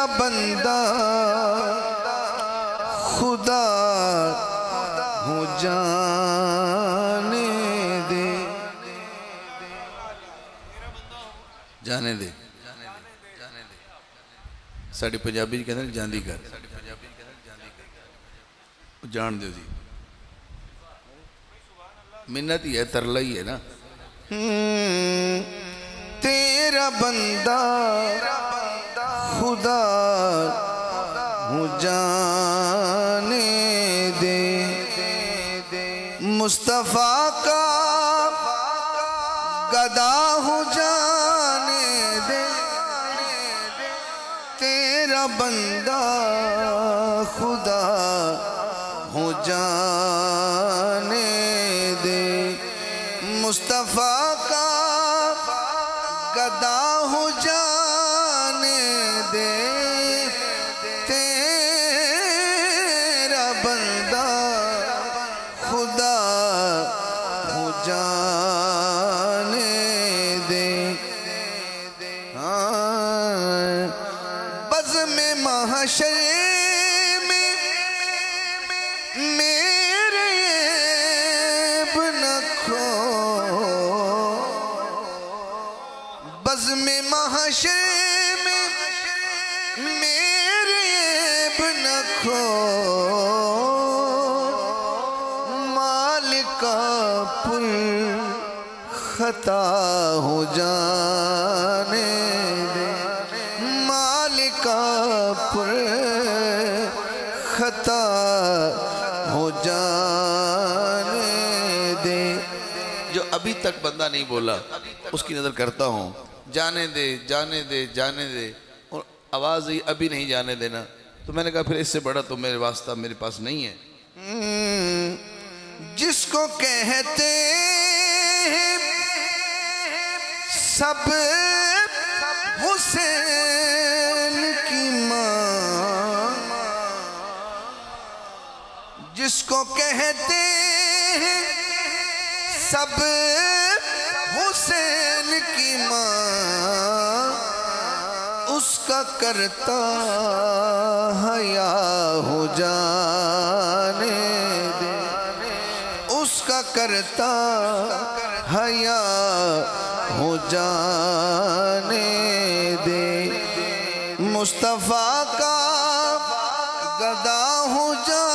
تیرا بندہ خدا ہوں جانے دے جانے دے ساڑی پنجابی کہتے ہیں جاندی کر جان دے دی منت ہی ہے ترلا ہی ہے نا تیرا بندہ خدا ہوں جانے دے مصطفیٰ کا گدا ہوں جانے دے تیرا بندہ خدا ہوں جانے دے مصطفیٰ کا گدا ہوں جانے دے تیرا بندہ خدا ہوں جانے دے بزم محشر میں میرے عیب نہ کھو بزم محشر میں میرے عیب نہ کھو مالکا پر خطا ہو جانے دے مالکا پر خطا ہو جانے دے جو ابھی تک بندہ نہیں بولا اس کی نظر کرتا ہوں جانے دے جانے دے جانے دے اور آواز ہی ابھی نہیں جانے دینا تو میں نے کہا پھر اس سے بڑا تو میرے واسطہ میرے پاس نہیں ہے جس کو کہتے ہیں سب حسین کی ماں جس کو کہتے ہیں سب حسین کی ماں اس کا کرتا حیا ہو جانے دے اس کا کرتا حیا ہو جانے دے مصطفیٰ کا گدا ہو جانے